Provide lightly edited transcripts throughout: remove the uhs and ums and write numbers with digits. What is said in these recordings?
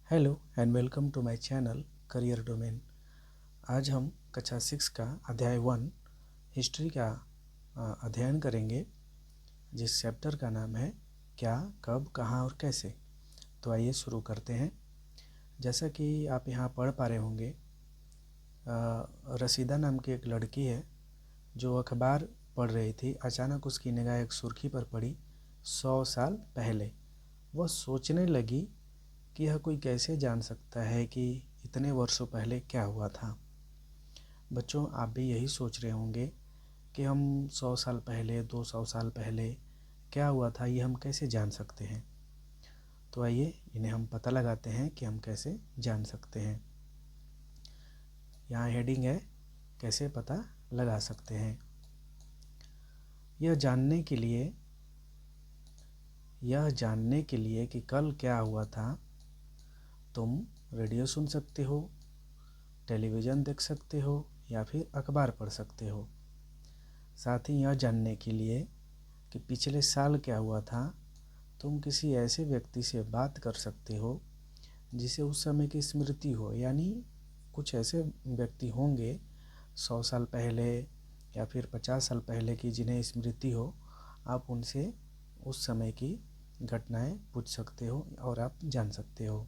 Hello and welcome to my channel career domain. आज हम कक्षा 6 का अध्याय 1 हिस्ट्री का अध्ययन करेंगे, जिस चैप्टर का नाम है क्या, कब, कहाँ और कैसे। तो आइए शुरू करते हैं। जैसा कि आप यहाँ पढ़ पा रहे होंगे, रसीदा नाम की एक लड़की है जो अखबार पढ़ रही थी। अचानक उसकी निगाह एक सुर्खी पर पड़ी, 100 साल पहले। वह सोचने लगी कि यह कोई कैसे जान सकता है कि इतने वर्षों पहले क्या हुआ था। बच्चों, आप भी यही सोच रहे होंगे कि हम 100 साल पहले, 200 साल पहले क्या हुआ था, ये हम कैसे जान सकते हैं। तो आइए इन्हें हम पता लगाते हैं कि हम कैसे जान सकते हैं। यहाँ हेडिंग है, कैसे पता लगा सकते हैं। यह जानने के लिए कि कल क्या हुआ था, तुम रेडियो सुन सकते हो, टेलीविज़न देख सकते हो या फिर अखबार पढ़ सकते हो। साथ ही यह जानने के लिए कि पिछले साल क्या हुआ था, तुम किसी ऐसे व्यक्ति से बात कर सकते हो जिसे उस समय की स्मृति हो। यानी कुछ ऐसे व्यक्ति होंगे 100 साल पहले या फिर 50 साल पहले की जिन्हें स्मृति हो। आप उनसे उस समय की घटनाएं पूछ सकते हो और आप जान सकते हो।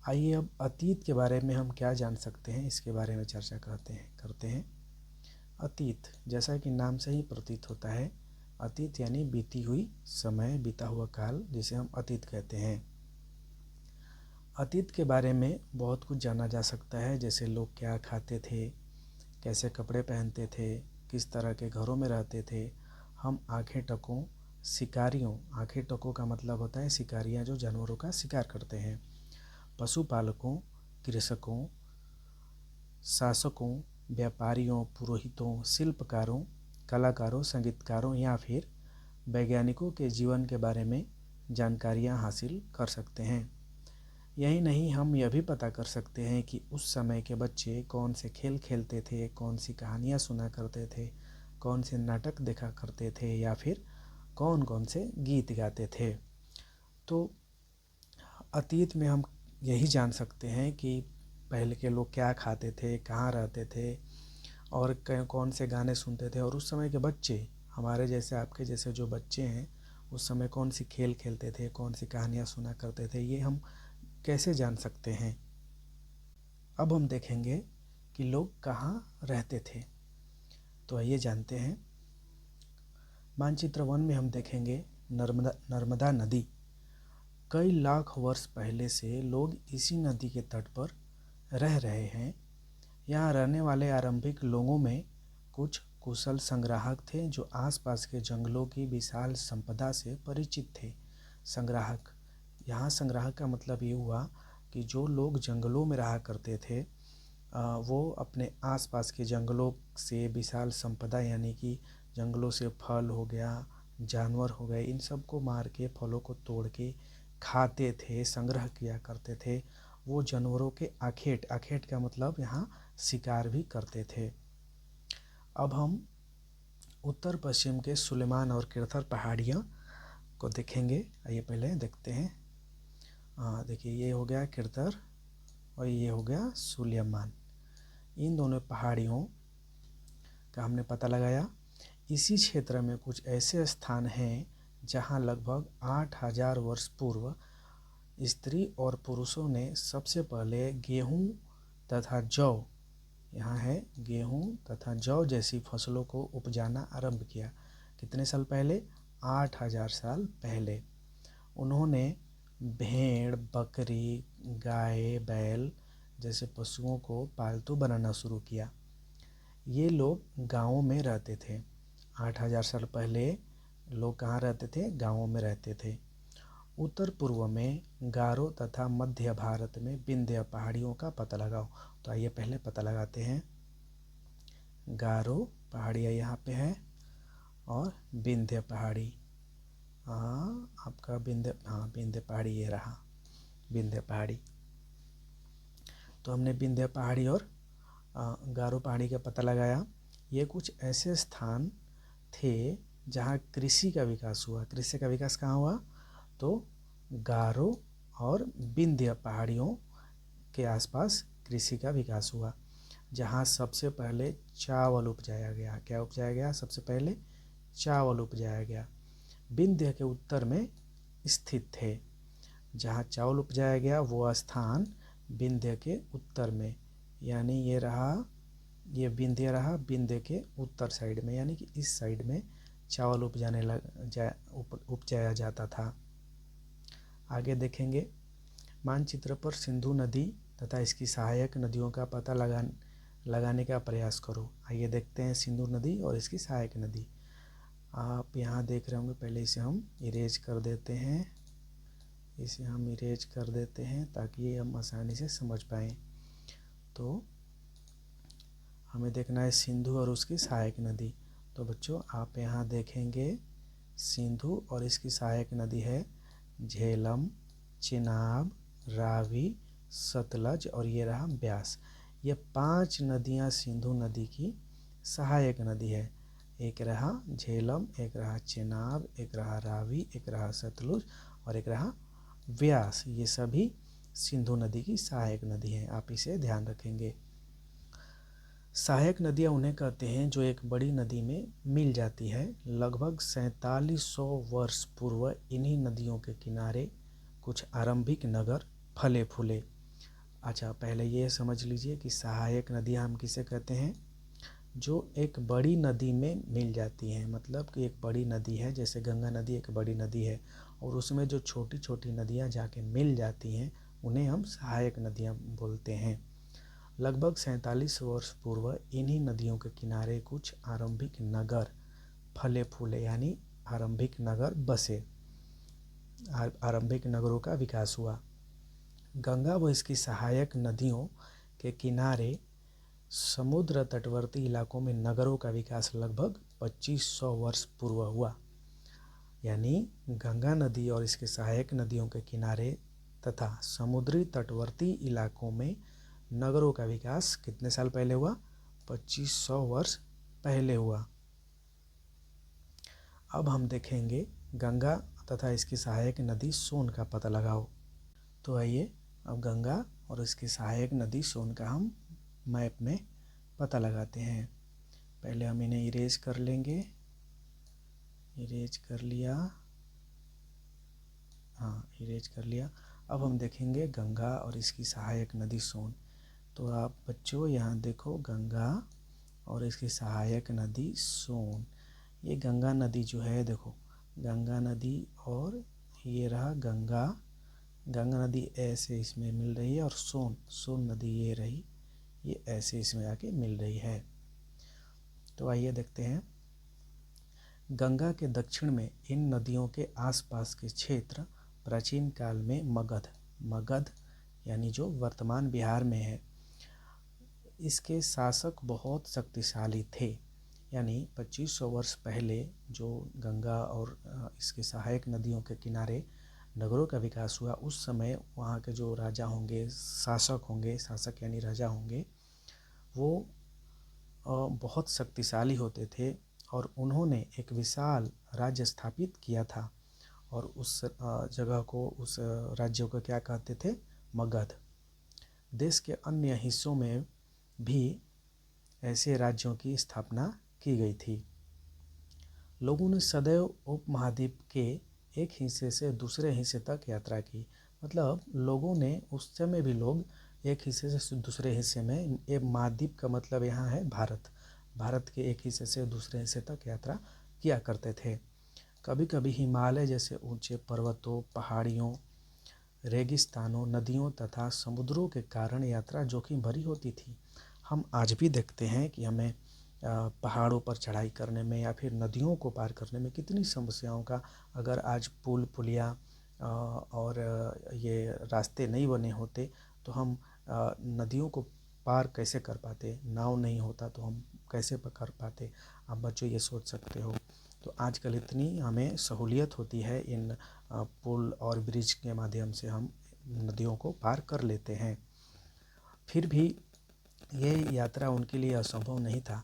आइए अब अतीत के बारे में हम क्या जान सकते हैं, इसके बारे में चर्चा करते हैं। अतीत, जैसा कि नाम से ही प्रतीत होता है, अतीत यानी बीती हुई समय, बीता हुआ काल, जिसे हम अतीत कहते हैं। अतीत के बारे में बहुत कुछ जाना जा सकता है, जैसे लोग क्या खाते थे, कैसे कपड़े पहनते थे, किस तरह के घरों में रहते थे। हम आंखें टकों शिकारियों, आंखें टकों का मतलब होता है शिकारियाँ जो जानवरों का शिकार करते हैं, पशुपालकों, कृषकों, शासकों, व्यापारियों, पुरोहितों, शिल्पकारों, कलाकारों, संगीतकारों या फिर वैज्ञानिकों के जीवन के बारे में जानकारियाँ हासिल कर सकते हैं। यही नहीं, हम यह भी पता कर सकते हैं कि उस समय के बच्चे कौन से खेल खेलते थे, कौन सी कहानियाँ सुना करते थे, कौन से नाटक देखा करते थे या फिर कौन कौन से गीत गाते थे। तो अतीत में हम यही जान सकते हैं कि पहले के लोग क्या खाते थे, कहाँ रहते थे और कौन से गाने सुनते थे, और उस समय के बच्चे, हमारे जैसे आपके जैसे जो बच्चे हैं, उस समय कौन सी खेल खेलते थे, कौन सी कहानियाँ सुना करते थे, ये हम कैसे जान सकते हैं। अब हम देखेंगे कि लोग कहाँ रहते थे। तो आइए जानते हैं। मानचित्र 1 में हम देखेंगे नर्मदा नदी। कई लाख वर्ष पहले से लोग इसी नदी के तट पर रह रहे हैं। यहाँ रहने वाले आरंभिक लोगों में कुछ कुशल संग्राहक थे जो आसपास के जंगलों की विशाल संपदा से परिचित थे। संग्राहक, यहाँ संग्राहक का मतलब ये हुआ कि जो लोग जंगलों में रहा करते थे, वो अपने आसपास के जंगलों से विशाल संपदा, यानी कि जंगलों से फल हो गया, जानवर हो गए, इन सब को मार के, फलों को तोड़ के खाते थे, संग्रह किया करते थे। वो जानवरों के आखेट, आखेट का मतलब यहाँ शिकार भी करते थे। अब हम उत्तर पश्चिम के सुलेमान और किरथर पहाड़ियाँ को देखेंगे। आइए पहले देखते हैं। देखिए, ये हो गया किरथर और ये हो गया सुलेमान। इन दोनों पहाड़ियों का हमने पता लगाया। इसी क्षेत्र में कुछ ऐसे स्थान हैं जहाँ लगभग 8000 वर्ष पूर्व स्त्री और पुरुषों ने सबसे पहले गेहूँ तथा जौ, यहाँ है गेहूँ तथा जौ जैसी फसलों को उपजाना आरंभ किया। कितने साल पहले? 8000 साल पहले। उन्होंने भेड़, बकरी, गाय, बैल जैसे पशुओं को पालतू बनाना शुरू किया। ये लोग गाँवों में रहते थे। 8000 साल पहले लोग कहाँ रहते थे? गाँवों में रहते थे। उत्तर पूर्व में गारो तथा मध्य भारत में विंध्य पहाड़ियों का पता लगाओ। तो आइए पहले पता लगाते हैं। गारो पहाड़ियाँ यहाँ पे है और विंध्य पहाड़ी, आपका विंध्य पहाड़ी ये रहा, विंध्य पहाड़ी। तो हमने विंध्य पहाड़ी और गारो पहाड़ी का पता लगाया। ये कुछ ऐसे स्थान थे जहाँ कृषि का विकास हुआ। कृषि का विकास कहाँ हुआ? तो गारो और विंध्य पहाड़ियों के आसपास कृषि का विकास हुआ, जहाँ सबसे पहले चावल उपजाया गया। क्या उपजाया गया? सबसे पहले चावल उपजाया गया। विंध्य के उत्तर में स्थित थे। जहाँ चावल उपजाया गया वो स्थान विंध्य के उत्तर में, यानी ये विंध्य रहा विंध्य के उत्तर साइड में, यानी कि इस साइड में चावल उपजाया जाता था। आगे देखेंगे, मानचित्र पर सिंधु नदी तथा इसकी सहायक नदियों का पता लगाने का प्रयास करो। आइए देखते हैं सिंधु नदी और इसकी सहायक नदी। आप यहाँ देख रहे होंगे, पहले इसे हम इरेज कर देते हैं, ताकि हम आसानी से समझ पाएँ। तो हमें देखना है सिंधु और उसकी सहायक नदी। तो बच्चों आप यहाँ देखेंगे, सिंधु और इसकी सहायक नदी है झेलम, चिनाब, रावी, सतलज और ये रहा ब्यास। ये 5 नदियाँ सिंधु नदी की सहायक नदी है। एक रहा झेलम, एक रहा चिनाब, एक रहा रावी, एक रहा सतलुज और एक रहा व्यास। ये सभी सिंधु नदी की सहायक नदी हैं, आप इसे ध्यान रखेंगे। सहायक नदियाँ उन्हें कहते हैं जो एक बड़ी नदी में मिल जाती है। लगभग 4700 वर्ष पूर्व इन्हीं नदियों के किनारे कुछ आरंभिक नगर फले फूले। अच्छा, पहले ये समझ लीजिए कि सहायक नदियाँ हम किसे कहते हैं? जो एक बड़ी नदी में मिल जाती हैं। मतलब कि एक बड़ी नदी है, जैसे गंगा नदी एक बड़ी नदी है, और उसमें जो छोटी छोटी नदियाँ जाके मिल जाती हैं उन्हें हम सहायक नदियाँ बोलते हैं। लगभग 47 वर्ष पूर्व इन्हीं नदियों के किनारे कुछ आरंभिक नगर फले फूले, यानी आरंभिक नगर बसे, आरंभिक नगरों का विकास हुआ। गंगा व इसकी सहायक नदियों के किनारे समुद्र तटवर्ती इलाकों में नगरों का विकास लगभग 2500 वर्ष पूर्व हुआ। यानी गंगा नदी और इसके सहायक नदियों के किनारे तथा समुद्री तटवर्ती इलाकों में नगरों का विकास कितने साल पहले हुआ? 2500 वर्ष पहले हुआ। अब हम देखेंगे गंगा तथा इसकी सहायक नदी सोन का पता लगाओ। तो आइए अब गंगा और इसकी सहायक नदी सोन का हम मैप में पता लगाते हैं। पहले हम इन्हें इरेज कर लेंगे। इरेज कर लिया, हाँ इरेज कर लिया। अब हम देखेंगे गंगा और इसकी सहायक नदी सोन। तो आप बच्चों यहाँ देखो, गंगा और इसकी सहायक नदी सोन। ये गंगा नदी जो है, देखो गंगा नदी और ये रहा गंगा नदी ऐसे इसमें मिल रही है, और सोन नदी ये रही, ये ऐसे इसमें आके मिल रही है। तो आइए देखते हैं, गंगा के दक्षिण में इन नदियों के आसपास के क्षेत्र प्राचीन काल में मगध यानी जो वर्तमान बिहार में है, इसके शासक बहुत शक्तिशाली थे। यानी 2500 वर्ष पहले जो गंगा और इसके सहायक नदियों के किनारे नगरों का विकास हुआ, उस समय वहाँ के जो राजा होंगे, शासक यानी राजा होंगे, वो बहुत शक्तिशाली होते थे और उन्होंने एक विशाल राज्य स्थापित किया था। और उस जगह को, उस राज्य को क्या कहते थे? मगध। देश के अन्य हिस्सों में भी ऐसे राज्यों की स्थापना की गई थी। लोगों ने सदैव उपमहाद्वीप के एक हिस्से से दूसरे हिस्से तक यात्रा की। मतलब लोगों ने, उस समय भी लोग एक हिस्से से दूसरे हिस्से में, एक महाद्वीप का मतलब यहाँ है भारत के एक हिस्से से दूसरे हिस्से तक यात्रा किया करते थे। कभी कभी हिमालय जैसे ऊंचे पर्वतों, पहाड़ियों, रेगिस्तानों, नदियों तथा समुद्रों के कारण यात्रा जोखिम भरी होती थी। हम आज भी देखते हैं कि हमें पहाड़ों पर चढ़ाई करने में या फिर नदियों को पार करने में कितनी समस्याओं का, अगर आज पुल पुलिया और ये रास्ते नहीं बने होते तो हम नदियों को पार कैसे कर पाते? नाव नहीं होता तो हम कैसे कर पाते? आप बच्चों ये सोच सकते हो। तो आजकल इतनी हमें सहूलियत होती है, इन पुल और ब्रिज के माध्यम से हम नदियों को पार कर लेते हैं। फिर भी ये यात्रा उनके लिए असंभव नहीं था।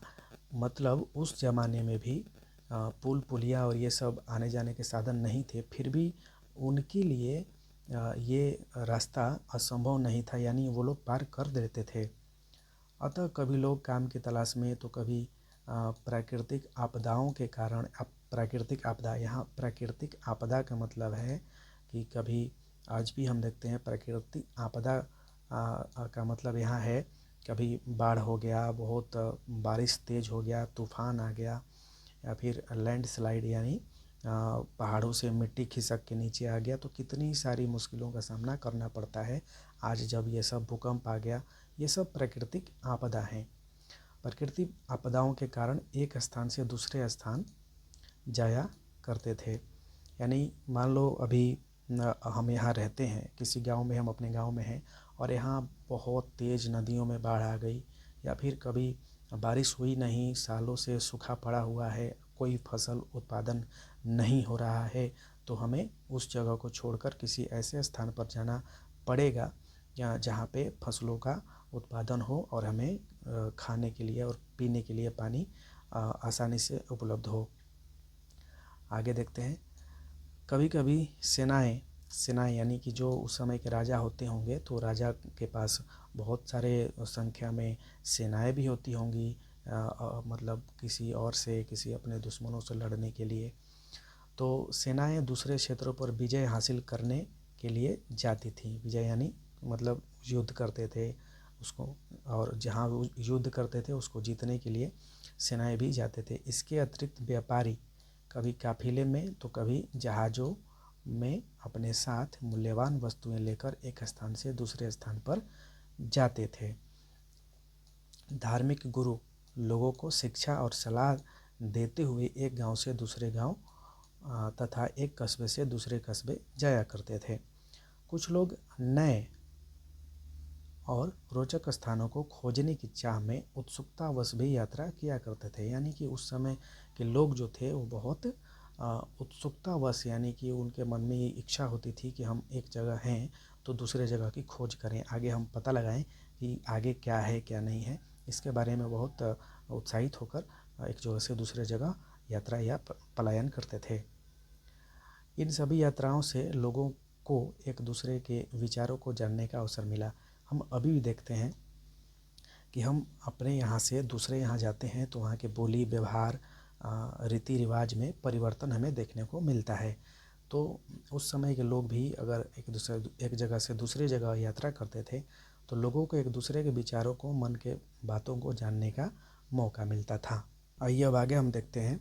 मतलब उस ज़माने में भी पुल पुलिया और ये सब आने जाने के साधन नहीं थे, फिर भी उनके लिए ये रास्ता असंभव नहीं था, यानी वो लोग पार कर देते थे। अतः कभी लोग काम की तलाश में, तो कभी प्राकृतिक आपदाओं के कारण, प्राकृतिक आपदा, यहाँ प्राकृतिक आपदा का मतलब है कि कभी, आज भी हम देखते हैं प्राकृतिक आपदा का मतलब यहाँ है कभी बाढ़ हो गया, बहुत बारिश तेज़ हो गया, तूफान आ गया, या फिर लैंडस्लाइड यानी पहाड़ों से मिट्टी खिसक के नीचे आ गया। तो कितनी सारी मुश्किलों का सामना करना पड़ता है आज, जब ये सब भूकंप आ गया। ये सब प्राकृतिक आपदा हैं। प्राकृतिक आपदाओं के कारण एक स्थान से दूसरे स्थान जाया करते थे। यानी मान लो अभी हम यहाँ रहते हैं, किसी गांव में, हम अपने गांव में हैं और यहाँ बहुत तेज़ नदियों में बाढ़ आ गई, या फिर कभी बारिश हुई नहीं, सालों से सूखा पड़ा हुआ है, कोई फसल उत्पादन नहीं हो रहा है, तो हमें उस जगह को छोड़कर किसी ऐसे स्थान पर जाना पड़ेगा जहाँ पे फसलों का उत्पादन हो और हमें खाने के लिए और पीने के लिए पानी आसानी से उपलब्ध हो। आगे देखते हैं। कभी कभी सेनाएं यानी कि जो उस समय के राजा होते होंगे, तो राजा के पास बहुत सारे संख्या में सेनाएं भी होती होंगी, मतलब किसी और से, किसी अपने दुश्मनों से लड़ने के लिए। तो सेनाएं दूसरे क्षेत्रों पर विजय हासिल करने के लिए जाती थी। विजय यानी मतलब युद्ध करते थे उसको, और जहाँ वो युद्ध करते थे उसको जीतने के लिए सेनाएं भी जाते थे। इसके अतिरिक्त व्यापारी कभी काफिले में, तो कभी जहाज़ों में अपने साथ मूल्यवान वस्तुएं लेकर एक स्थान से दूसरे स्थान पर जाते थे। धार्मिक गुरु लोगों को शिक्षा और सलाह देते हुए एक गांव से दूसरे गांव तथा एक कस्बे से दूसरे कस्बे जाया करते थे। कुछ लोग नए और रोचक स्थानों को खोजने की चाह में उत्सुकतावश भी यात्रा किया करते थे। यानी कि उस समय के लोग जो थे वो बहुत उत्सुकतावश, यानी कि उनके मन में ये इच्छा होती थी कि हम एक जगह हैं तो दूसरे जगह की खोज करें, आगे हम पता लगाएं कि आगे क्या है क्या नहीं है, इसके बारे में बहुत उत्साहित होकर एक जगह से दूसरे जगह यात्रा या पलायन करते थे। इन सभी यात्राओं से लोगों को एक दूसरे के विचारों को जानने का अवसर मिला। हम अभी भी देखते हैं कि हम अपने यहाँ से दूसरे यहाँ जाते हैं तो वहाँ के बोली व्यवहार, रीति रिवाज में परिवर्तन हमें देखने को मिलता है। तो उस समय के लोग भी अगर एक जगह से दूसरी जगह यात्रा करते थे तो लोगों को एक दूसरे के विचारों को, मन के बातों को जानने का मौका मिलता था। आइए अब आगे हम देखते हैं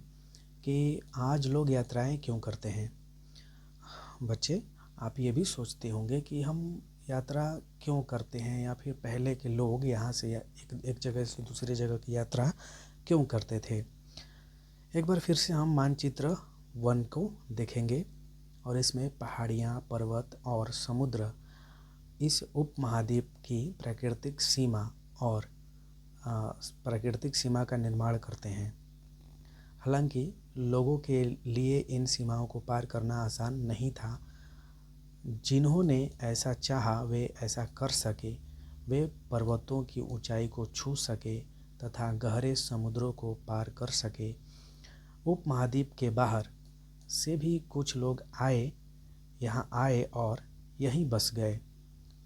कि आज लोग यात्राएं क्यों करते हैं। बच्चे, आप ये भी सोचते होंगे कि हम यात्रा क्यों करते हैं, या फिर पहले के लोग यहाँ से एक जगह से दूसरी जगह की यात्रा क्यों करते थे। एक बार फिर से हम मानचित्र 1 को देखेंगे और इसमें पहाड़ियाँ, पर्वत और समुद्र इस उपमहाद्वीप की प्राकृतिक सीमा और प्राकृतिक सीमा का निर्माण करते हैं। हालांकि लोगों के लिए इन सीमाओं को पार करना आसान नहीं था। जिन्होंने ऐसा चाहा वे ऐसा कर सके। वे पर्वतों की ऊंचाई को छू सके तथा गहरे समुद्रों को पार कर सके। उपमहाद्वीप के बाहर से भी कुछ लोग यहाँ आए और यहीं बस गए।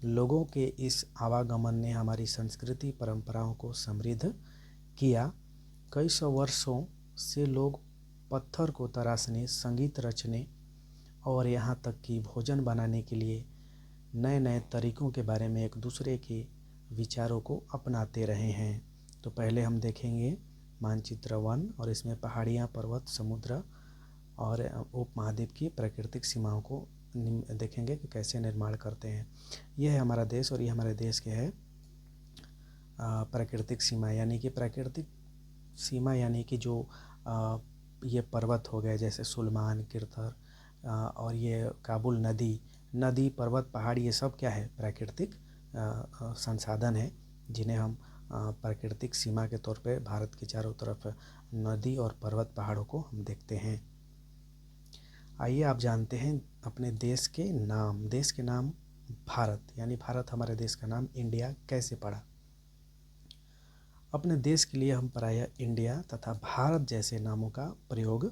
लोगों के इस आवागमन ने हमारी संस्कृति परंपराओं को समृद्ध किया। कई सौ वर्षों से लोग पत्थर को तराशने, संगीत रचने और यहाँ तक कि भोजन बनाने के लिए नए नए तरीकों के बारे में एक दूसरे के विचारों को अपनाते रहे हैं। तो पहले हम देखेंगे मानचित्र 1 और इसमें पहाड़ियाँ, पर्वत, समुद्र और उपमहाद्वीप की प्राकृतिक सीमाओं को देखेंगे कि कैसे निर्माण करते हैं। यह है हमारा देश और ये हमारे देश के है प्राकृतिक सीमा। यानी कि प्राकृतिक सीमा यानी कि जो ये पर्वत हो गए जैसे सुलेमान, किरथर और ये काबुल नदी, पर्वत, पहाड़, ये सब क्या है, प्राकृतिक संसाधन है जिन्हें हम प्राकृतिक सीमा के तौर पे भारत के चारों तरफ नदी और पर्वत पहाड़ों को हम देखते हैं। आइए आप जानते हैं अपने देश के नाम। देश के नाम भारत, यानी भारत हमारे देश का नाम इंडिया कैसे पड़ा। अपने देश के लिए हम प्रायः इंडिया तथा भारत जैसे नामों का प्रयोग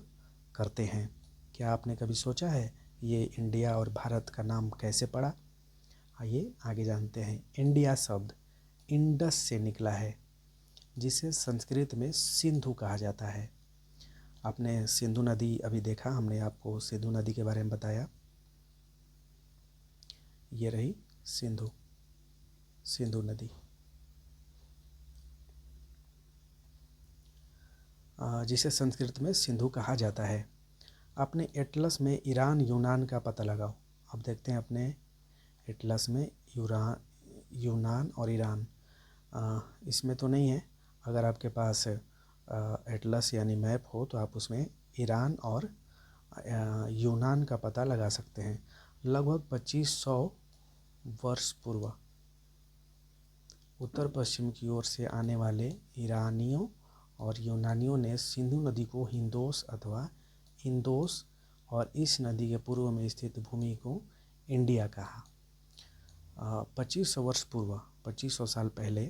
करते हैं। क्या आपने कभी सोचा है ये इंडिया और भारत का नाम कैसे पड़ा, आइए आगे जानते हैं। इंडिया शब्द इंडस से निकला है, जिसे संस्कृत में सिंधु कहा जाता है। आपने सिंधु नदी अभी देखा, हमने आपको सिंधु नदी के बारे में बताया। ये रही सिंधु नदी। जिसे संस्कृत में सिंधु कहा जाता है। अपने एटलस में ईरान यूनान का पता लगाओ। अब देखते हैं अपने एटलस में यूनान और ईरान, इसमें तो नहीं है। अगर आपके पास एटलस यानी मैप हो तो आप उसमें ईरान और यूनान का पता लगा सकते हैं। लगभग 2500 वर्ष पूर्व उत्तर पश्चिम की ओर से आने वाले ईरानियों और यूनानियों ने सिंधु नदी को हिंदोस अथवा इंदोस और इस नदी के पूर्व में स्थित भूमि को इंडिया कहा। 2500 वर्ष पूर्व, 2500 साल पहले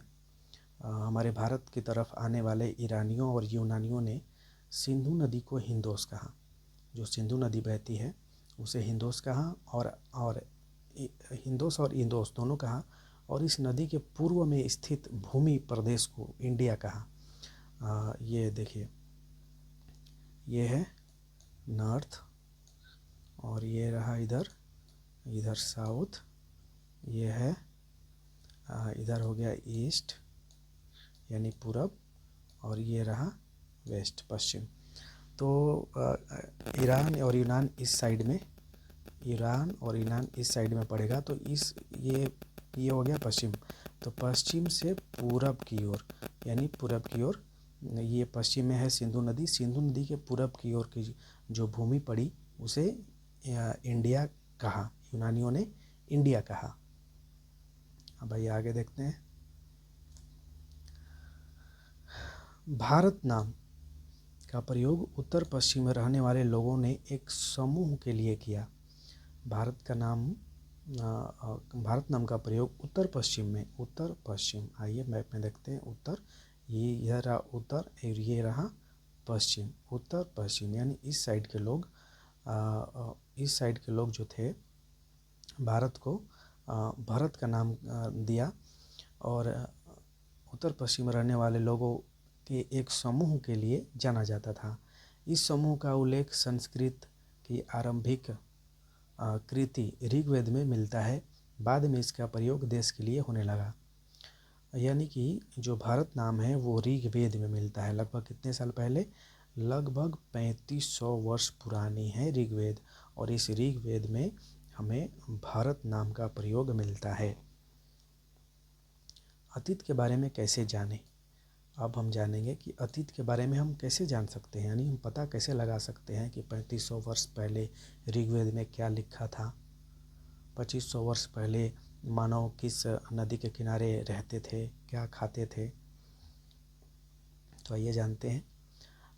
हमारे भारत की तरफ आने वाले ईरानियों और यूनानियों ने सिंधु नदी को हिंदोस कहा। जो सिंधु नदी बहती है उसे हिंदोस कहा और हिंदोस और इंदोस दोनों कहा, और इस नदी के पूर्व में स्थित भूमि प्रदेश को इंडिया कहा। ये देखिए, ये है नॉर्थ और ये रहा इधर साउथ, ये है इधर हो गया ईस्ट यानी पूरब, और ये रहा वेस्ट पश्चिम। तो ईरान और यूनान इस साइड में पड़ेगा। तो ये हो गया पश्चिम। तो पश्चिम से पूरब की ओर यानी पूरब की ओर, ये पश्चिम में है सिंधु नदी। सिंधु नदी के पूरब की ओर की जो भूमि पड़ी उसे इंडिया कहा, यूनानियों ने इंडिया कहा। अब आइए आगे देखते हैं। भारत नाम का प्रयोग उत्तर पश्चिम में रहने वाले लोगों ने एक समूह के लिए किया। भारत नाम का प्रयोग उत्तर पश्चिम, आइए मैप में देखते हैं। उत्तर, ये रहा उत्तर और ये रहा पश्चिम। उत्तर पश्चिम यानी इस साइड के लोग जो थे भारत को भारत का नाम दिया, और उत्तर पश्चिम में रहने वाले लोगों के एक समूह के लिए जाना जाता था। इस समूह का उल्लेख संस्कृत की आरंभिक कृति ऋग्वेद में मिलता है। बाद में इसका प्रयोग देश के लिए होने लगा। यानी कि जो भारत नाम है वो ऋग्वेद में मिलता है। लगभग कितने साल पहले? लगभग 3500 वर्ष पुरानी है ऋग्वेद, और इस ऋग्वेद में हमें भारत नाम का प्रयोग मिलता है। अतीत के बारे में कैसे जानें? अब हम जानेंगे कि अतीत के बारे में हम कैसे जान सकते हैं, यानी हम पता कैसे लगा सकते हैं कि 3500 वर्ष पहले ऋग्वेद में क्या लिखा था। 2500 वर्ष पहले मानव किस नदी के किनारे रहते थे, क्या खाते थे। तो आइए जानते हैं।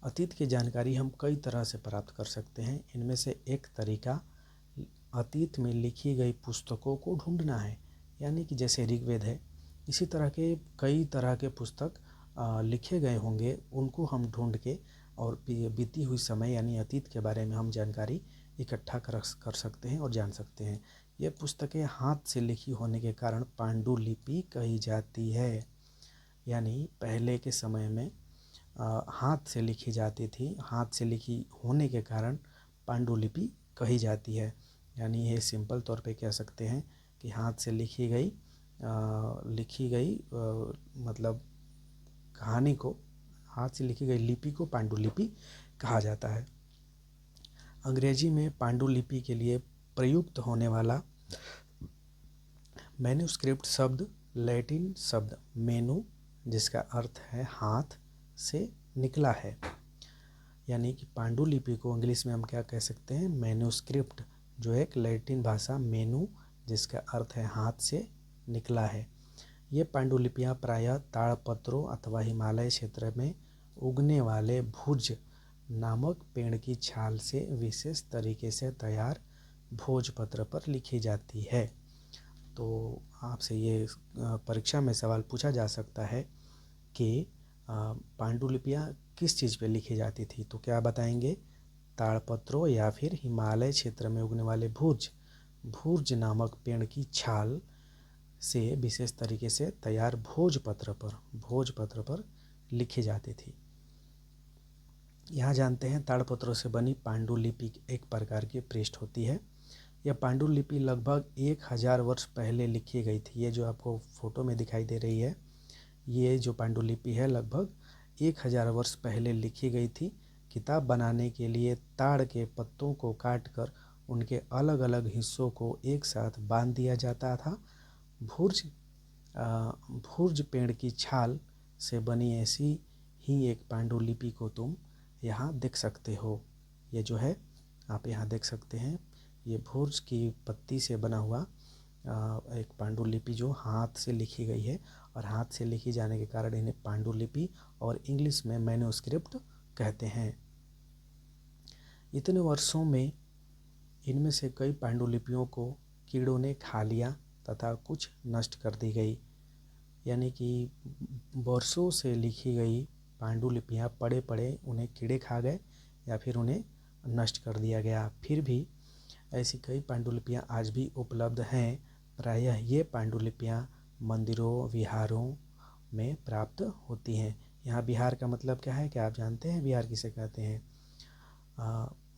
अतीत की जानकारी हम कई तरह से प्राप्त कर सकते हैं। इनमें से एक तरीका अतीत में लिखी गई पुस्तकों को ढूंढना है। यानी कि जैसे ऋग्वेद है, इसी तरह के कई तरह के पुस्तक लिखे गए होंगे, उनको हम ढूंढ के और बीती हुई समय यानी अतीत के बारे में हम जानकारी इकट्ठा कर सकते हैं और जान सकते हैं। ये पुस्तकें हाथ से लिखी होने के कारण पांडुलिपि कही जाती है। यानी पहले के समय में हाथ से लिखी जाती थी, हाथ से लिखी होने के कारण पांडुलिपि कही जाती है। यानी ये सिंपल तौर पे कह सकते हैं कि हाथ से लिखी गई मतलब कहानी को, हाथ से लिखी गई लिपि को पांडुलिपि कहा जाता है। अंग्रेजी में पांडुलिपि के लिए प्रयुक्त होने वाला मैन्युस्क्रिप्ट शब्द लैटिन शब्द मेनू, जिसका अर्थ है हाथ, से निकला है। यानी कि पांडुलिपि को इंग्लिश में हम क्या कह सकते हैं? मैन्युस्क्रिप्ट, जो एक लैटिन भाषा मेनू, जिसका अर्थ है हाथ से निकला है। ये पांडुलिपियाँ प्रायः ताड़पत्रों अथवा हिमालय क्षेत्र में उगने वाले भुज नामक पेड़ की छाल से विशेष तरीके से तैयार भोजपत्र पर लिखी जाती है। तो आपसे ये परीक्षा में सवाल पूछा जा सकता है कि पांडुलिपियाँ किस चीज़ पे लिखी जाती थी, तो क्या बताएंगे? ताड़पत्रों या फिर हिमालय क्षेत्र में उगने वाले भूर्ज नामक पेड़ की छाल से विशेष तरीके से तैयार भोजपत्र पर लिखी जाती थी। यहाँ जानते हैं ताड़पत्रों से बनी पांडुलिपि एक प्रकार की पृष्ठ होती है। यह पांडुलिपि लगभग 1000 वर्ष पहले लिखी गई थी। ये जो आपको फोटो में दिखाई दे रही है, ये जो पांडुलिपि है लगभग 1000 वर्ष पहले लिखी गई थी। किताब बनाने के लिए ताड़ के पत्तों को काटकर उनके अलग अलग हिस्सों को एक साथ बांध दिया जाता था। भुर्ज पेड़ की छाल से बनी ऐसी ही एक पांडुलिपि को तुम यहाँ देख सकते हो। ये जो है आप यहाँ देख सकते हैं, ये भुर्ज की पत्ती से बना हुआ एक पांडुलिपि जो हाथ से लिखी गई है, और हाथ से लिखी जाने के कारण इन्हें पांडुलिपि और इंग्लिश में मैन्युस्क्रिप्ट कहते हैं। इतने वर्षों में इनमें से कई पांडुलिपियों को कीड़ों ने खा लिया तथा कुछ नष्ट कर दी गई। यानी कि वर्षों से लिखी गई पांडुलिपियाँ पड़े पड़े उन्हें कीड़े खा गए या फिर उन्हें नष्ट कर दिया गया। फिर भी ऐसी कई पांडुलिपियाँ आज भी उपलब्ध हैं। प्रायः ये पांडुलिपियाँ मंदिरों विहारों में प्राप्त होती हैं। यहाँ बिहार का मतलब क्या है, क्या आप जानते हैं बिहार किसे कहते हैं?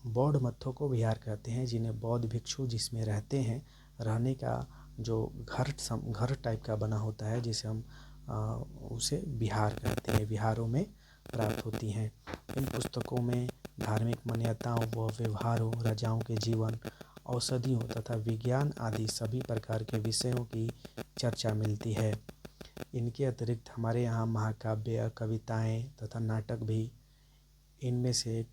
बौद्ध मठों को बिहार कहते हैं, जिन्हें बौद्ध भिक्षु जिसमें रहते हैं, रहने का जो घर टाइप का बना होता है जिसे हम उसे बिहार कहते हैं, बिहारों में प्राप्त होती हैं। इन पुस्तकों में धार्मिक मान्यताओं व व्यवहारों, राजाओं के जीवन, औषधियों तथा विज्ञान आदि सभी प्रकार के विषयों की चर्चा मिलती है। इनके अतिरिक्त हमारे यहाँ महाकाव्य, कविताएं तथा नाटक भी इनमें से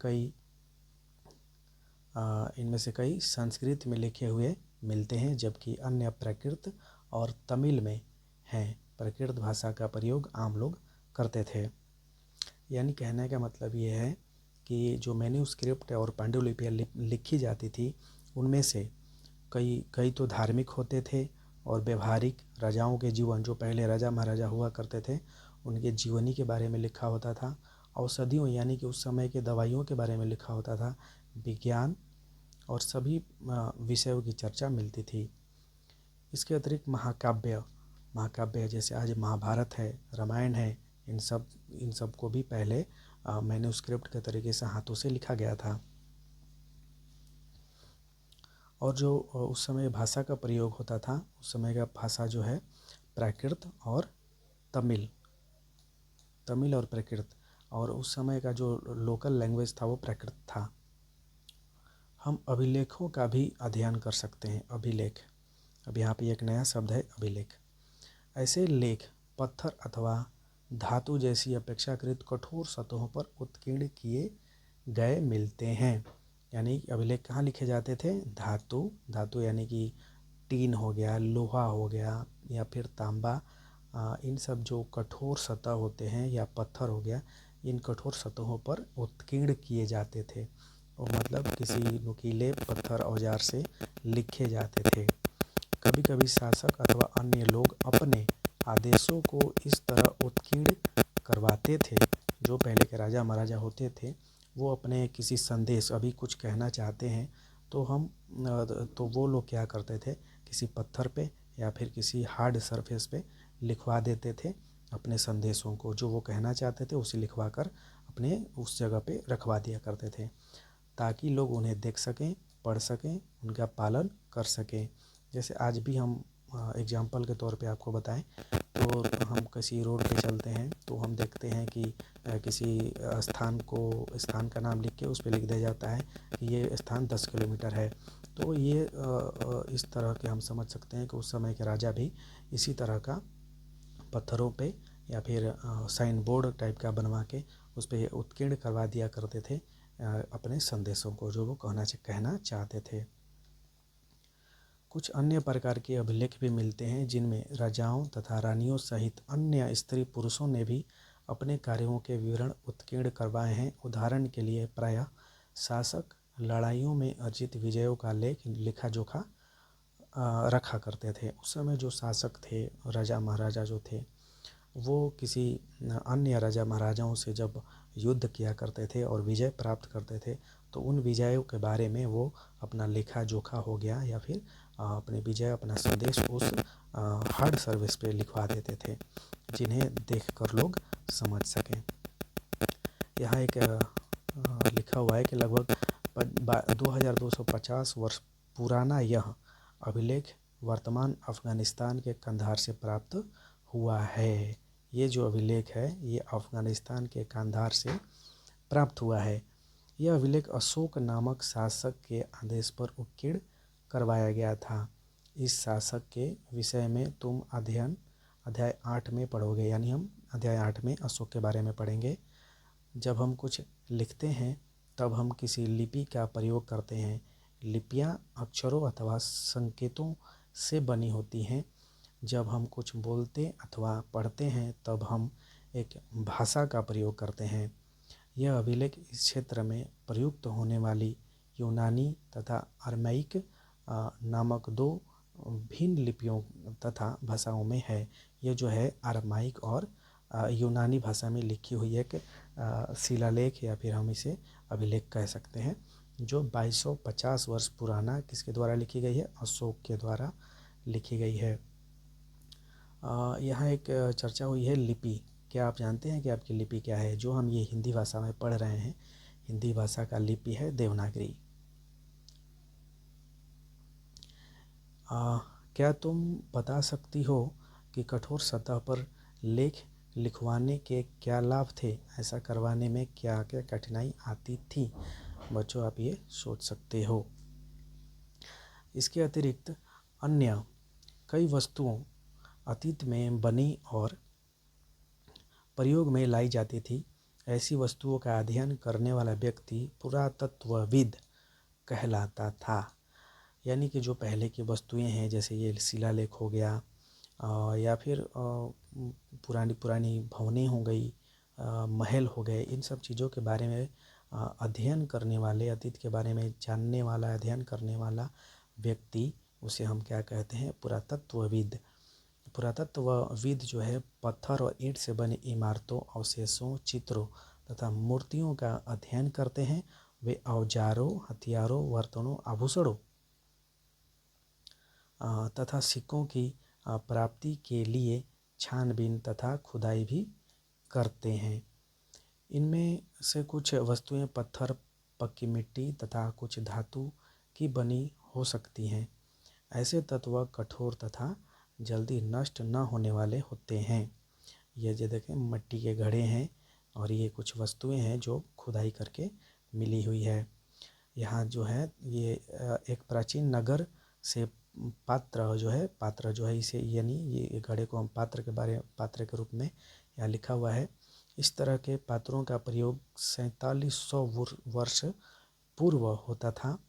कई संस्कृत में लिखे हुए मिलते हैं, जबकि अन्य प्राकृत और तमिल में हैं। प्राकृत भाषा का प्रयोग आम लोग करते थे। यानी कहने का मतलब ये है कि जो मैन्युस्क्रिप्ट और पांडुलिपियाँ लिखी जाती थी, उनमें से कई तो धार्मिक होते थे और व्यवहारिक, राजाओं के जीवन, जो पहले राजा महाराजा हुआ करते थे उनके जीवनी के बारे में लिखा होता था। औषधियों यानी कि उस समय के दवाइयों के बारे में लिखा होता था। विज्ञान और सभी विषयों की चर्चा मिलती थी। इसके अतिरिक्त महाकाव्य जैसे आज महाभारत है, रामायण है, इन सब को भी पहले मैन्युस्क्रिप्ट के तरीके से हाथों से लिखा गया था। और जो उस समय भाषा का प्रयोग होता था, उस समय का भाषा जो है प्राकृत और तमिल और प्राकृत, और उस समय का जो लोकल लैंग्वेज था वो प्राकृत था। हम अभिलेखों का भी अध्ययन कर सकते हैं। अभिलेख, अब यहाँ पे एक नया शब्द है अभिलेख। ऐसे लेख पत्थर अथवा धातु जैसी अपेक्षाकृत कठोर सतहों पर उत्कीर्ण किए गए मिलते हैं। यानी अभिलेख कहाँ लिखे जाते थे? धातु यानी कि टीन हो गया, लोहा हो गया या फिर तांबा, इन सब जो कठोर सतह होते हैं, या पत्थर हो गया, इन कठोर सतहों पर उत्कीर्ण किए जाते थे। और मतलब किसी नुकीले पत्थर औजार से लिखे जाते थे। कभी कभी शासक अथवा अन्य लोग अपने आदेशों को इस तरह उत्कीर्ण करवाते थे। जो पहले के राजा महाराजा होते थे, वो अपने किसी संदेश, अभी कुछ कहना चाहते हैं तो वो लोग क्या करते थे, किसी पत्थर पे या फिर किसी हार्ड सरफेस पे लिखवा देते थे अपने संदेशों को। जो वो कहना चाहते थे उसे लिखवा कर अपने उस जगह पे रखवा दिया करते थे, ताकि लोग उन्हें देख सकें, पढ़ सकें, उनका पालन कर सकें। जैसे आज भी हम एग्जाम्पल के तौर पे आपको बताएं तो हम किसी रोड पे चलते हैं तो हम देखते हैं कि किसी स्थान का नाम लिख के उस पे लिख दिया जाता है कि ये स्थान 10 किलोमीटर है। तो ये इस तरह के हम समझ सकते हैं कि उस समय के राजा भी इसी तरह का पत्थरों पे या फिर साइन बोर्ड टाइप का बनवा के उस पे उत्कीर्ण करवा दिया करते थे अपने संदेशों को, जो वो कहना चाहते थे। कुछ अन्य प्रकार के अभिलेख भी मिलते हैं जिनमें राजाओं तथा रानियों सहित अन्य स्त्री पुरुषों ने भी अपने कार्यों के विवरण उत्कीर्ण करवाए हैं। उदाहरण के लिए प्रायः शासक लड़ाइयों में अर्जित विजयों का लेखा जोखा रखा करते थे। उस समय जो शासक थे, राजा महाराजा जो थे, वो किसी अन्य राजा महाराजाओं से जब युद्ध किया करते थे और विजय प्राप्त करते थे, तो उन विजयों के बारे में वो अपना लेखा जोखा हो गया या फिर अपने विजय अपना संदेश उस हार्ड सर्विस पे लिखवा देते थे जिन्हें देखकर लोग समझ सकें। यहाँ एक लिखा हुआ है कि लगभग 2250 वर्ष पुराना यह अभिलेख वर्तमान अफ़गानिस्तान के कंधार से प्राप्त हुआ है। ये जो अभिलेख है ये अफ़गानिस्तान के कंधार से प्राप्त हुआ है। यह अभिलेख अशोक नामक शासक के आदेश पर उत्कीर्ण करवाया गया था। इस शासक के विषय में तुम अध्याय 8 में पढ़ोगे, यानी हम अध्याय 8 में अशोक के बारे में पढ़ेंगे। जब हम कुछ लिखते हैं तब हम किसी लिपि का प्रयोग करते हैं। लिपियां अक्षरों अथवा संकेतों से बनी होती हैं। जब हम कुछ बोलते अथवा पढ़ते हैं तब हम एक भाषा का प्रयोग करते हैं। यह अभिलेख इस क्षेत्र में प्रयुक्त होने वाली यूनानी तथा अरमाइक नामक दो भिन्न लिपियों तथा भाषाओं में है। ये जो है अरमाइक और यूनानी भाषा में लिखी हुई एक शिलालेख या फिर हम इसे अभिलेख कह सकते हैं, जो 2250 वर्ष पुराना किसके द्वारा लिखी गई है? अशोक के द्वारा लिखी गई है। यहाँ एक चर्चा हुई है लिपि। क्या आप जानते हैं कि आपकी लिपि क्या है? जो हम ये हिंदी भाषा में पढ़ रहे हैं, हिंदी भाषा का लिपि है देवनागरी। क्या तुम बता सकती हो कि कठोर सतह पर लेख लिखवाने के क्या लाभ थे? ऐसा करवाने में क्या क्या कठिनाई आती थी? बच्चों आप ये सोच सकते हो। इसके अतिरिक्त अन्य कई वस्तुओं अतीत में बनी और प्रयोग में लाई जाती थी। ऐसी वस्तुओं का अध्ययन करने वाला व्यक्ति पुरातत्वविद कहलाता था। यानी कि जो पहले की वस्तुएं हैं, जैसे ये शिलालेख हो गया या फिर पुरानी भवनें हो गई, महल हो गए, इन सब चीज़ों के बारे में अध्ययन करने वाले, अतीत के बारे में जानने वाला, अध्ययन करने वाला व्यक्ति, उसे हम क्या कहते हैं? पुरातत्वविद। पुरातत्वविद जो है पत्थर और ईंट से बनी इमारतों, अवशेषों, चित्रों तथा मूर्तियों का अध्ययन करते हैं। वे औजारों, हथियारों, बर्तनों, आभूषणों तथा सिक्कों की प्राप्ति के लिए छानबीन तथा खुदाई भी करते हैं। इनमें से कुछ वस्तुएं पत्थर, पक्की मिट्टी तथा कुछ धातु की बनी हो सकती हैं। ऐसे तत्व कठोर तथा जल्दी नष्ट न होने वाले होते हैं। ये जो देखें मिट्टी के घड़े हैं और ये कुछ वस्तुएं हैं जो खुदाई करके मिली हुई है। यहाँ जो है ये एक प्राचीन नगर से पात्र जो है इसे, यानी ये घड़े को हम पात्र के रूप में यहाँ लिखा हुआ है। इस तरह के पात्रों का प्रयोग 4700 वर्ष पूर्व होता था।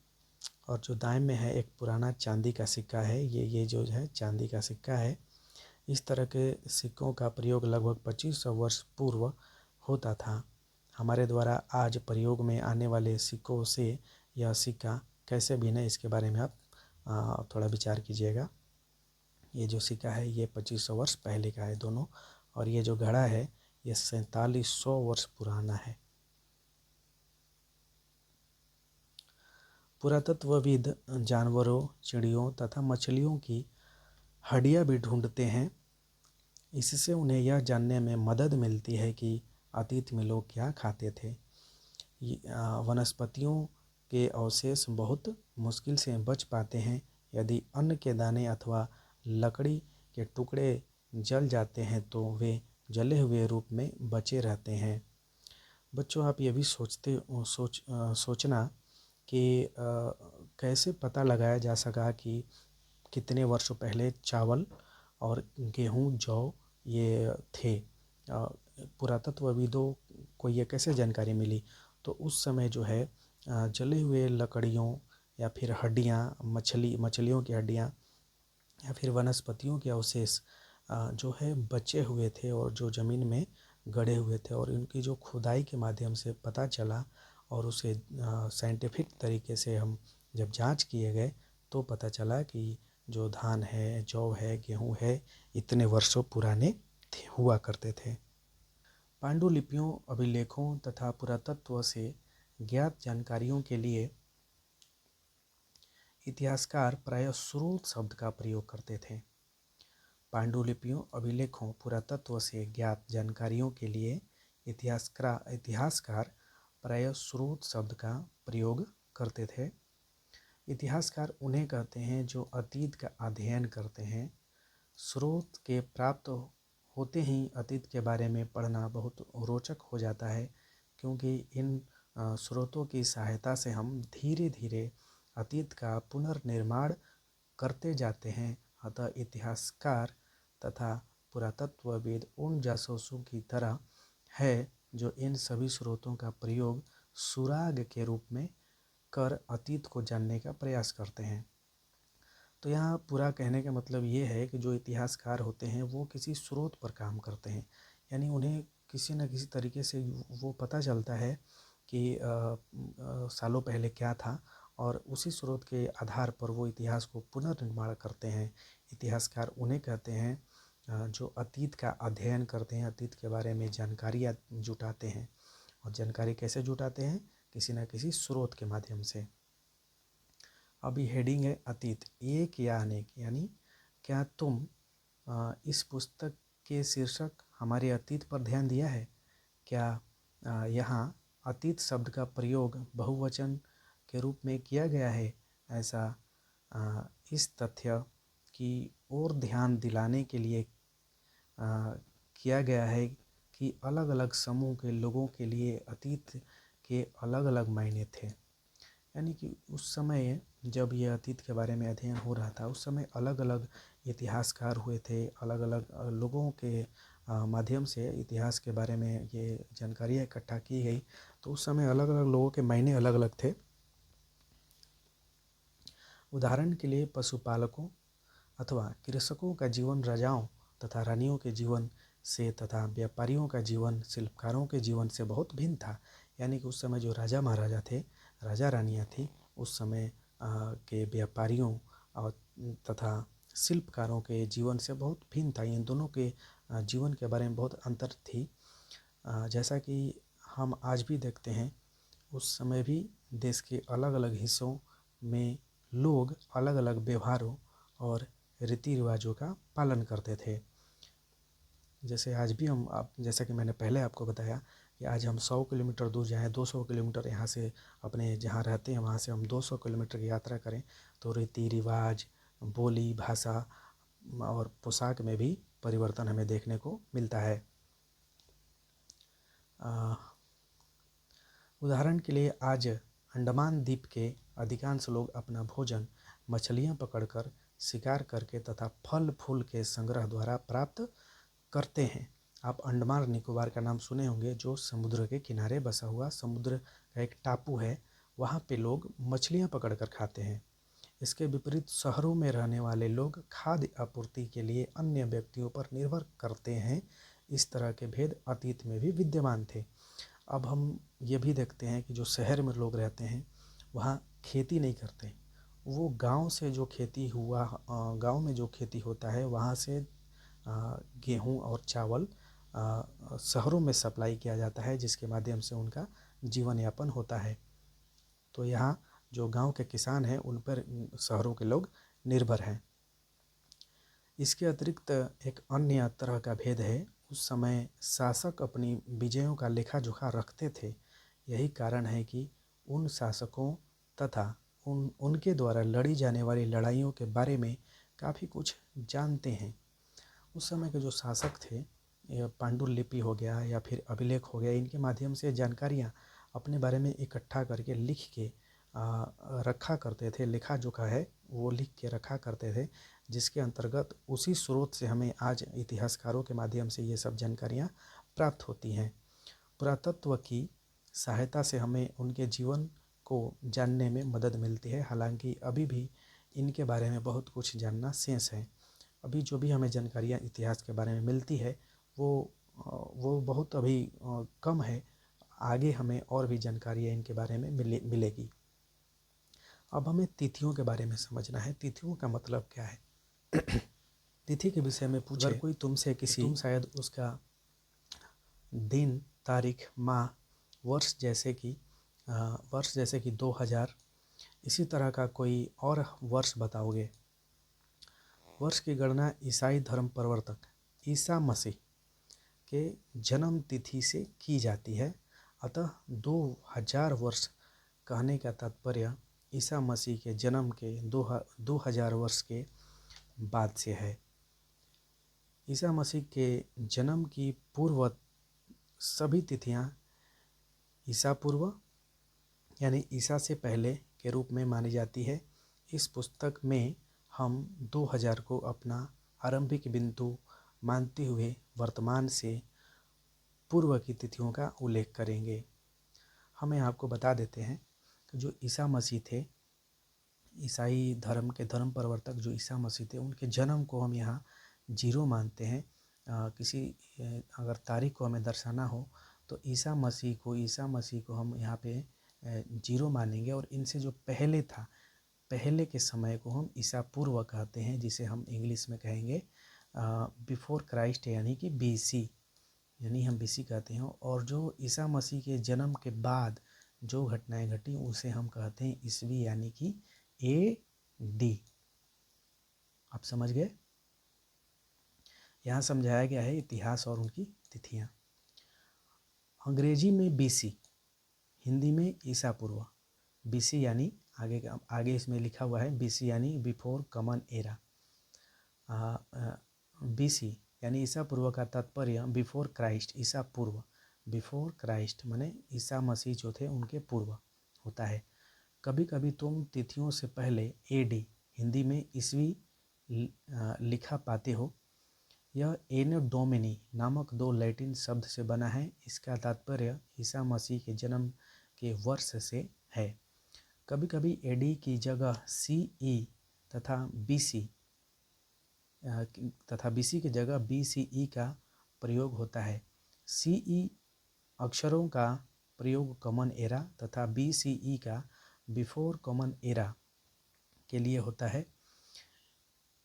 और जो दाएं में है एक पुराना चांदी का सिक्का है, ये जो है चांदी का सिक्का है। इस तरह के सिक्कों का प्रयोग लगभग 2500 वर्ष पूर्व होता था। हमारे द्वारा आज प्रयोग में आने वाले सिक्कों से यह सिक्का कैसे भिन्न है, इसके बारे में आप थोड़ा विचार कीजिएगा। ये जो सिक्का है ये 2500 वर्ष पहले का है दोनों, और ये जो घड़ा है ये 4700 वर्ष पुराना है। पुरातत्वविद जानवरों, चिड़ियों तथा मछलियों की हड्डियां भी ढूंढते हैं। इससे उन्हें यह जानने में मदद मिलती है कि अतीत में लोग क्या खाते थे। वनस्पतियों के अवशेष बहुत मुश्किल से बच पाते हैं। यदि अन्न के दाने अथवा लकड़ी के टुकड़े जल जाते हैं तो वे जले हुए रूप में बचे रहते हैं। बच्चों आप ये भी सोचना कि कैसे पता लगाया जा सका कि कितने वर्षों पहले चावल और गेहूं, जौ ये थे। पुरातत्वविदों को ये कैसे जानकारी मिली? तो उस समय जो है जले हुए लकड़ियों या फिर हड्डियाँ, मछलियों की हड्डियाँ या फिर वनस्पतियों के अवशेष जो है बचे हुए थे और जो ज़मीन में गड़े हुए थे, और इनकी जो खुदाई के माध्यम से पता चला और उसे साइंटिफिक तरीके से हम जब जांच किए गए तो पता चला कि जो धान है, जौ है, गेहूं है, इतने वर्षों पुराने हुआ करते थे। पांडुलिपियों, अभिलेखों तथा पुरातत्व से ज्ञात जानकारियों के लिए इतिहासकार प्रायः स्रोत शब्द का प्रयोग करते थे। पांडुलिपियों, अभिलेखों, पुरातत्व से ज्ञात जानकारियों के लिए इतिहासकार प्रायः स्रोत शब्द का प्रयोग करते थे। इतिहासकार उन्हें कहते हैं जो अतीत का अध्ययन करते हैं। स्रोत के प्राप्त होते ही अतीत के बारे में पढ़ना बहुत रोचक हो जाता है, क्योंकि इन स्रोतों की सहायता से हम धीरे धीरे अतीत का पुनर्निर्माण करते जाते हैं। अतः इतिहासकार तथा पुरातत्वविद उन जासूसों की तरह है जो इन सभी स्रोतों का प्रयोग सुराग के रूप में कर अतीत को जानने का प्रयास करते हैं। तो यहाँ पूरा कहने का मतलब ये है कि जो इतिहासकार होते हैं वो किसी स्रोत पर काम करते हैं, यानी उन्हें किसी न किसी तरीके से वो पता चलता है कि सालों पहले क्या था, और उसी स्रोत के आधार पर वो इतिहास को पुनर्निर्माण करते हैं। इतिहासकार उन्हें कहते हैं जो अतीत का अध्ययन करते हैं, अतीत के बारे में जानकारियाँ जुटाते हैं। और जानकारी कैसे जुटाते हैं? किसी न किसी स्रोत के माध्यम से। अभी हेडिंग है अतीत, एक या अनेक, यानी क्या तुम इस पुस्तक के शीर्षक हमारे अतीत पर ध्यान दिया है? क्या यहाँ अतीत शब्द का प्रयोग बहुवचन के रूप में किया गया है? ऐसा इस तथ्य की ओर ध्यान दिलाने के लिए किया गया है कि अलग अलग समूह के लोगों के लिए अतीत के अलग अलग मायने थे। यानी कि उस समय जब ये अतीत के बारे में अध्ययन हो रहा था, उस समय अलग अलग इतिहासकार हुए थे, अलग अलग लोगों के माध्यम से इतिहास के बारे में ये जानकारियाँ इकट्ठा की गई। तो उस समय अलग अलग लोगों के मायने अलग अलग थे। उदाहरण के लिए पशुपालकों अथवा कृषकों का जीवन राजाओं तथा रानियों के जीवन से तथा व्यापारियों का जीवन शिल्पकारों के जीवन से बहुत भिन्न था। यानी कि उस समय जो राजा महाराजा थे, राजा रानियाँ थी, उस समय के व्यापारियों और तथा शिल्पकारों के जीवन से बहुत भिन्न था। इन दोनों के जीवन के बारे में बहुत अंतर थी। जैसा कि हम आज भी देखते हैं, उस समय भी देश के अलग अलग हिस्सों में लोग अलग अलग व्यवहारों और रीति रिवाजों का पालन करते थे। जैसे आज भी जैसा कि मैंने पहले आपको बताया कि आज हम 100 किलोमीटर दूर जाएं, 200 किलोमीटर यहाँ से अपने जहाँ रहते हैं वहाँ से हम 200 किलोमीटर की यात्रा करें, तो रीति रिवाज, बोली, भाषा और पोशाक में भी परिवर्तन हमें देखने को मिलता है। उदाहरण के लिए आज अंडमान द्वीप के अधिकांश लोग अपना भोजन मछलियाँ पकड़कर, शिकार करके तथा फल फूल के संग्रह द्वारा प्राप्त करते हैं। आप अंडमान निकोबार का नाम सुने होंगे, जो समुद्र के किनारे बसा हुआ समुद्र का एक टापू है। वहाँ पे लोग मछलियाँ पकड़कर खाते हैं। इसके विपरीत शहरों में रहने वाले लोग खाद्य आपूर्ति के लिए अन्य व्यक्तियों पर निर्भर करते हैं। इस तरह के भेद अतीत में भी विद्यमान थे। अब हम ये भी देखते हैं कि जो शहर में लोग रहते हैं वहाँ खेती नहीं करते। वो गांव से जो खेती हुआ, गांव में जो खेती होता है वहाँ से गेहूं और चावल शहरों में सप्लाई किया जाता है, जिसके माध्यम से उनका जीवन यापन होता है। तो यहाँ जो गांव के किसान हैं उन पर शहरों के लोग निर्भर हैं। इसके अतिरिक्त एक अन्य तरह का भेद है। उस समय शासक अपनी विजयों का लेखा जोखा रखते थे। यही कारण है कि उन शासकों तथा उनके द्वारा लड़ी जाने वाली लड़ाइयों के बारे में काफ़ी कुछ जानते हैं। उस समय के जो शासक थे, पांडुलिपि हो गया या फिर अभिलेख हो गया, इनके माध्यम से जानकारियाँ अपने बारे में इकट्ठा करके लिख के रखा करते थे। लेखा जोखा है वो लिख के रखा करते थे, जिसके अंतर्गत उसी स्रोत से हमें आज इतिहासकारों के माध्यम से ये सब जानकारियाँ प्राप्त होती हैं। पुरातत्व की सहायता से हमें उनके जीवन को जानने में मदद मिलती है। हालांकि अभी भी इनके बारे में बहुत कुछ जानना शेष है। अभी जो भी हमें जानकारियाँ इतिहास के बारे में मिलती है वो बहुत अभी कम है। आगे हमें और भी जानकारियाँ इनके बारे में मिलेगी। अब हमें तिथियों के बारे में समझना है। तिथियों का मतलब क्या है? तिथि के विषय में पूछे अगर कोई तुमसे तुम शायद उसका दिन, तारीख, माह, वर्ष जैसे कि वर्ष जैसे कि 2000, इसी तरह का कोई और वर्ष बताओगे। वर्ष की गणना ईसाई धर्म प्रवर्तक ईसा मसीह के जन्म तिथि से की जाती है। अतः 2000 वर्ष कहने का तात्पर्य ईसा मसीह के जन्म के 2000 वर्ष के बाद से है। ईसा मसीह के जन्म की पूर्व सभी तिथियां ईसा पूर्व यानी ईसा से पहले के रूप में मानी जाती है। इस पुस्तक में हम 2000 को अपना आरंभिक बिंदु मानते हुए वर्तमान से पूर्व की तिथियों का उल्लेख करेंगे। हमें आपको बता देते हैं कि जो ईसा मसीह थे, ईसाई धर्म के धर्म प्रवर्तक जो ईसा मसीह थे, उनके जन्म को हम यहाँ 0 मानते हैं। किसी अगर तारीख को हमें दर्शाना हो तो ईसा मसीह को हम यहाँ पे 0 मानेंगे, और इनसे जो पहले था, पहले के समय को हम ईसा पूर्व कहते हैं, जिसे हम इंग्लिश में कहेंगे बिफोर क्राइस्ट, यानी कि BC, यानी हम BC कहते हैं। और जो ईसा मसीह के जन्म के बाद जो घटनाएं घटी उसे हम कहते हैं ईस्वी, यानी कि AD। आप समझ गए? यहाँ समझाया गया है इतिहास और उनकी तिथियाँ। अंग्रेजी में BC, हिंदी में ईसा पूर्व। BC यानी आगे इसमें लिखा हुआ है BC यानी बिफोर कॉमन एरा। BC यानी ईसा पूर्व का तात्पर्य बिफोर क्राइस्ट, ईसा पूर्व। बिफोर क्राइस्ट माने ईसा मसीह जो थे उनके पूर्व होता है। कभी कभी तुम तिथियों से पहले AD, हिंदी में ईस्वी लिखा पाते हो। यह एनो डोमिनी नामक 2 लैटिन शब्द से बना है। इसका तात्पर्य ईसा मसीह के जन्म के वर्ष से है। कभी कभी AD की जगह CE तथा BC की जगह BCE का प्रयोग होता है। CE अक्षरों का प्रयोग कॉमन एरा तथा BCE का बिफोर कॉमन एरा के लिए होता है।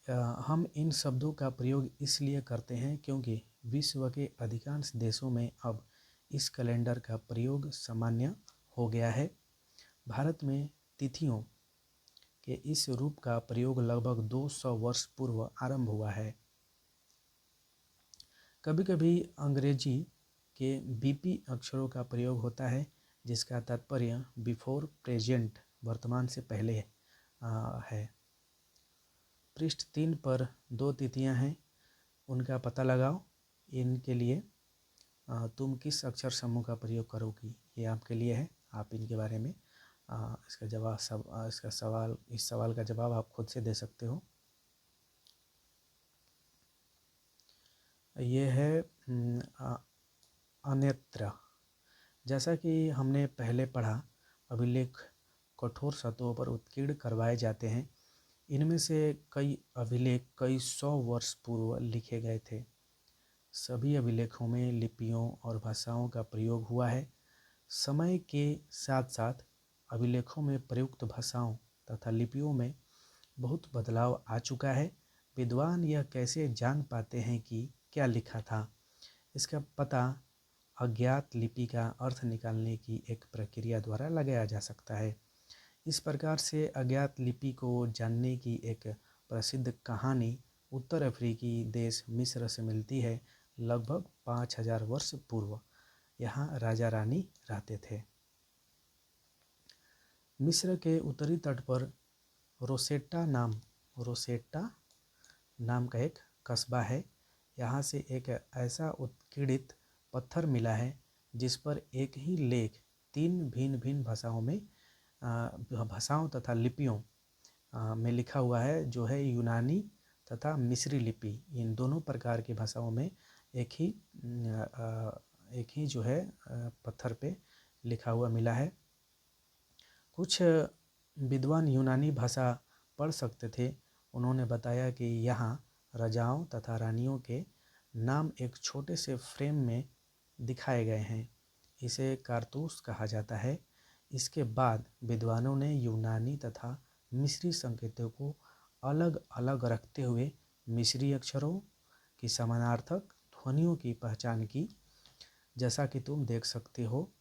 हम इन शब्दों का प्रयोग इसलिए करते हैं क्योंकि विश्व के अधिकांश देशों में अब इस कैलेंडर का प्रयोग सामान्य हो गया है। भारत में तिथियों के इस रूप का प्रयोग लगभग 200 वर्ष पूर्व आरंभ हुआ है। कभी कभी अंग्रेजी के BP अक्षरों का प्रयोग होता है, जिसका तात्पर्य बिफोर प्रेजेंट, वर्तमान से पहले है। पृष्ठ 3 पर 2 तिथियां हैं, उनका पता लगाओ। इनके लिए तुम किस अक्षर समूह का प्रयोग करोगी, ये आपके लिए है। आप इनके बारे में इस सवाल का जवाब आप खुद से दे सकते हो। ये है अन्यत्र। जैसा कि हमने पहले पढ़ा, अभिलेख कठोर सतहों पर उत्कीर्ण करवाए जाते हैं। इनमें से कई अभिलेख कई 100 वर्ष पूर्व लिखे गए थे। सभी अभिलेखों में लिपियों और भाषाओं का प्रयोग हुआ है। समय के साथ साथ अभिलेखों में प्रयुक्त भाषाओं तथा लिपियों में बहुत बदलाव आ चुका है। विद्वान यह कैसे जान पाते हैं कि क्या लिखा था? इसका पता अज्ञात लिपि का अर्थ निकालने की एक प्रक्रिया द्वारा लगाया जा सकता है। इस प्रकार से अज्ञात लिपि को जानने की एक प्रसिद्ध कहानी उत्तर अफ्रीकी देश मिस्र से मिलती है। लगभग 5000 वर्ष पूर्व यहाँ राजा रानी रहते थे। मिस्र के उत्तरी तट पर रोसेटा नाम का एक कस्बा है। यहाँ से एक ऐसा उत्कीर्णित पत्थर मिला है जिस पर एक ही लेख 3 भिन्न भिन्न भाषाओं तथा लिपियों में लिखा हुआ है, जो है यूनानी तथा मिस्री लिपि। इन दोनों प्रकार की भाषाओं में एक ही जो है पत्थर पे लिखा हुआ मिला है। कुछ विद्वान यूनानी भाषा पढ़ सकते थे। उन्होंने बताया कि यहाँ राजाओं तथा रानियों के नाम एक छोटे से फ्रेम में दिखाए गए हैं। इसे कारतूस कहा जाता है। इसके बाद विद्वानों ने यूनानी तथा मिस्री संकेतों को अलग अलग रखते हुए मिस्री अक्षरों की समानार्थक ध्वनियों की पहचान की। जैसा कि तुम देख सकते हो,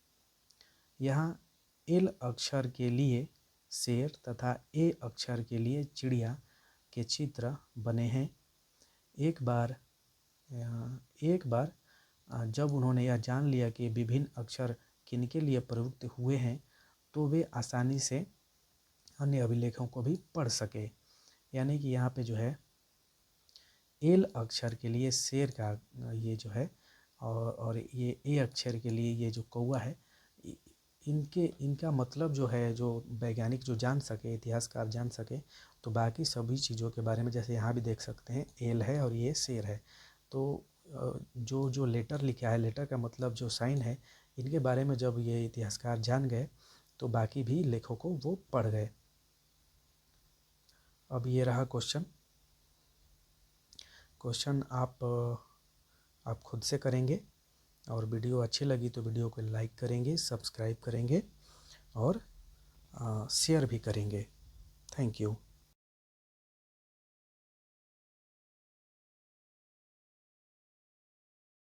यहाँ एल अक्षर के लिए शेर तथा ए अक्षर के लिए चिड़िया के चित्र बने हैं। एक बार जब उन्होंने यह जान लिया कि विभिन्न अक्षर किनके लिए प्रयुक्त हुए हैं तो वे आसानी से अन्य अभिलेखों को भी पढ़ सके। यानी कि यहाँ पे जो है एल अक्षर के लिए शेर का ये जो है और ये ए अक्षर के लिए ये जो कौवा है, इनका मतलब जो है, जो वैज्ञानिक जो जान सके, इतिहासकार जान सके, तो बाकी सभी चीज़ों के बारे में, जैसे यहाँ भी देख सकते हैं एल है और ये शेर है, तो जो लेटर लिखा है, लेटर का मतलब जो साइन है, इनके बारे में जब ये इतिहासकार जान गए तो बाकी भी लेखकों वो पढ़ गए। अब ये रहा क्वेश्चन आप खुद से करेंगे, और वीडियो अच्छी लगी तो वीडियो को लाइक करेंगे, सब्सक्राइब करेंगे और शेयर भी करेंगे। Thank you.